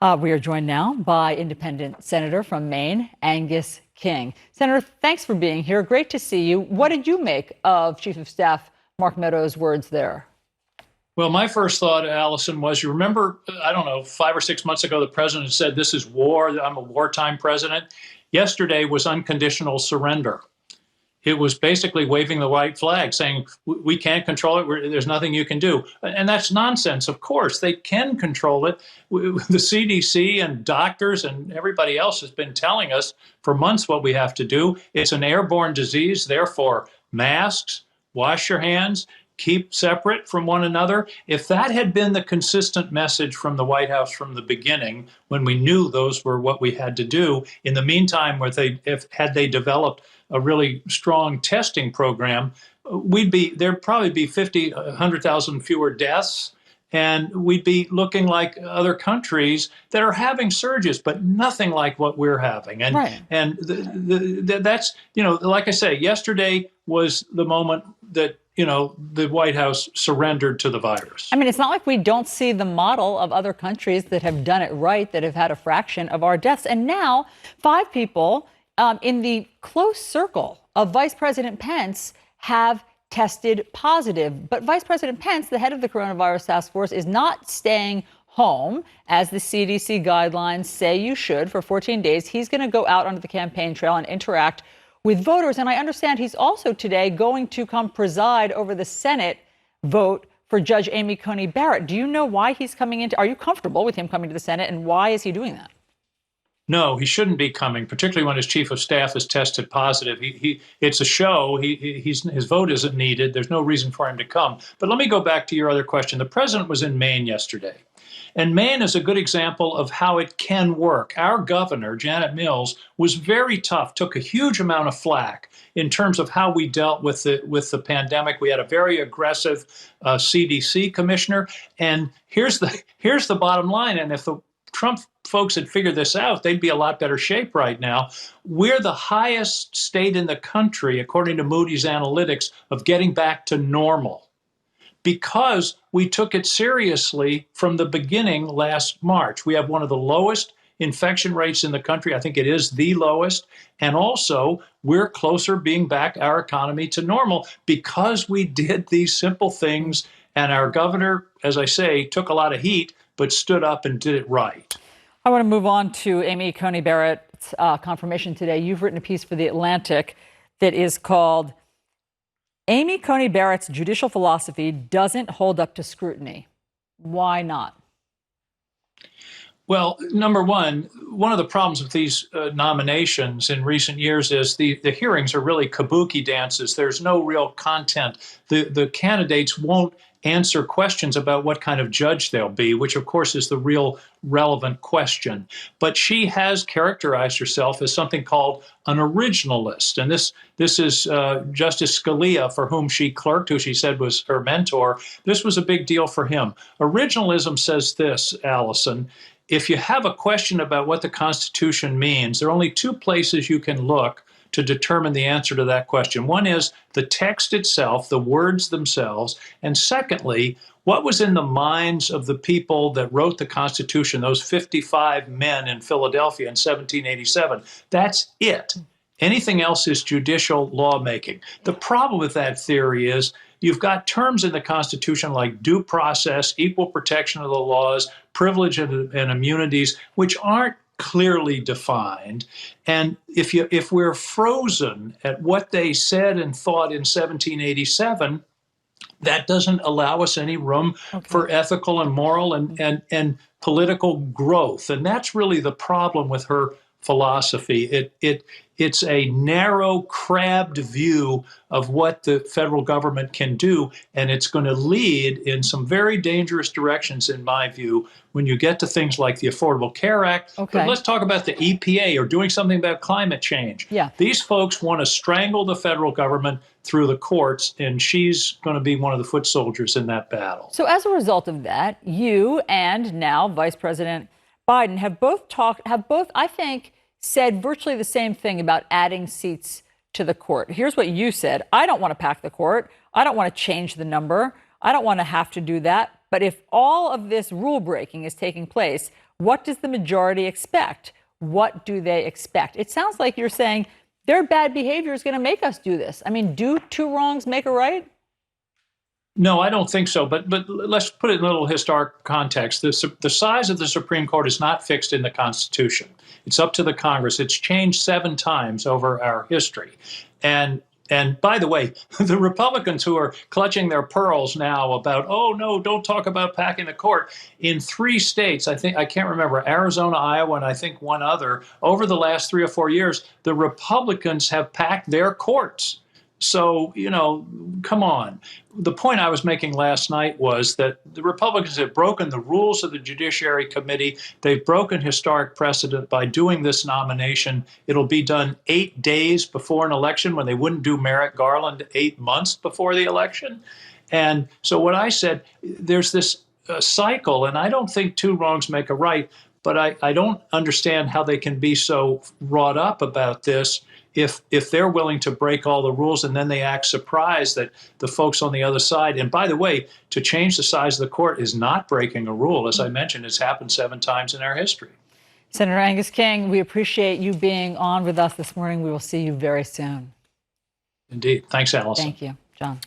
We are joined now by independent senator from Maine, Angus King. Senator, thanks for being here. Great to see you. What did you make of Chief of Staff Mark Meadows' words there? Well, my first thought, Allison, was you remember, I don't know, 5 or 6 months ago, the president said, "This is war. I'm a wartime president." Yesterday was unconditional surrender. It was basically waving the white flag, saying, "We can't control it. There's nothing you can do." And that's nonsense. Of course, they can control it. The CDC and doctors and everybody else has been telling us for months what we have to do. It's an airborne disease, therefore, masks, wash your hands, keep separate from one another. If that had been the consistent message from the White House from the beginning, when we knew those were what we had to do, in the meantime, had they developed a really strong testing program, there'd probably be 50, 100,000 fewer deaths. And we'd be looking like other countries that are having surges, but nothing like what we're having. And Right. that's, like I say, yesterday was the moment that, the White House surrendered to the virus. I mean, it's not like we don't see the model of other countries that have done it right, that have had a fraction of our deaths. And now 5 people in the close circle of Vice President Pence have tested positive. But Vice President Pence, the head of the coronavirus task force, is not staying home, as the CDC guidelines say you should, for 14 days. He's going to go out onto the campaign trail and interact with voters. And I understand he's also today going to come preside over the Senate vote for Judge Amy Coney Barrett. Do you know why he's coming into? Are you comfortable with him coming to the Senate, and why is he doing that? No, he shouldn't be coming, particularly when his chief of staff is tested positive. It's a show. His vote isn't needed. There's no reason for him to come. But let me go back to your other question. The president was in Maine yesterday. And Maine is a good example of how it can work. Our governor, Janet Mills, was very tough, took a huge amount of flack in terms of how we dealt with the pandemic. We had a very aggressive CDC commissioner. And here's the bottom line. And if the Trump folks had figured this out, they'd be a lot better shape right now. We're the highest state in the country, according to Moody's Analytics, of getting back to normal, because we took it seriously from the beginning last March. We have one of the lowest infection rates in the country. I think it is the lowest. And also, we're closer being back our economy to normal because we did these simple things. And our governor, as I say, took a lot of heat, but stood up and did it right. I want to move on to Amy Coney Barrett's confirmation today. You've written a piece for The Atlantic that is called "Amy Coney Barrett's Judicial Philosophy Doesn't Hold Up to Scrutiny." Why not? Well, number one of the problems with these nominations in recent years is the hearings are really kabuki dances. There's no real content. The candidates won't answer questions about what kind of judge they'll be, which of course is the real relevant question. But she has characterized herself as something called an originalist. And this is Justice Scalia, for whom she clerked, who she said was her mentor. This was a big deal for him. Originalism says this, Allison: if you have a question about what the Constitution means, there are only 2 places you can look to determine the answer to that question. One is the text itself, the words themselves. And secondly, what was in the minds of the people that wrote the Constitution, those 55 men in Philadelphia in 1787. That's it. Anything else is judicial lawmaking. The problem with that theory is you've got terms in the Constitution like due process, equal protection of the laws, privilege and immunities, which aren't clearly defined. And if we're frozen at what they said and thought in 1787, that doesn't allow us any room for ethical and moral and political growth. And that's really the problem with her philosophy. It's a narrow, crabbed view of what the federal government can do, and it's going to lead in some very dangerous directions, in my view, when you get to things like the Affordable Care Act. Okay. But let's talk about the EPA or doing something about climate change. Yeah. These folks want to strangle the federal government through the courts, and she's going to be one of the foot soldiers in that battle. So as a result of that, you and now Vice President Biden have both, I think, said virtually the same thing about adding seats to the court. Here's what you said: "I don't want to pack the court. I don't want to change the number. I don't want to have to do that. But if all of this rule breaking is taking place, What does the majority expect? What do they expect? It sounds like you're saying their bad behavior is going to make us do this. I mean, do two wrongs make a right? No, I don't think so. But let's put it in a little historic context. The size of the Supreme Court is not fixed in the Constitution. It's up to the Congress. It's changed 7 times over our history. And by the way, the Republicans who are clutching their pearls now about, oh, no, don't talk about packing the court. In 3 states, I can't remember, Arizona, Iowa, and I think one other, over the last 3 or 4 years, the Republicans have packed their courts. So, come on. The point I was making last night was that the Republicans have broken the rules of the Judiciary Committee. They've broken historic precedent by doing this nomination. It'll be done 8 days before an election when they wouldn't do Merrick Garland 8 months before the election. And so what I said, there's this cycle, and I don't think two wrongs make a right, but I don't understand how they can be so wrought up about this if they're willing to break all the rules and then they act surprised that the folks on the other side, and by the way, to change the size of the court is not breaking a rule. As I mentioned, it's happened 7 times in our history. Senator Angus King, we appreciate you being on with us this morning. We will see you very soon. Indeed. Thanks, Allison. Thank you, John.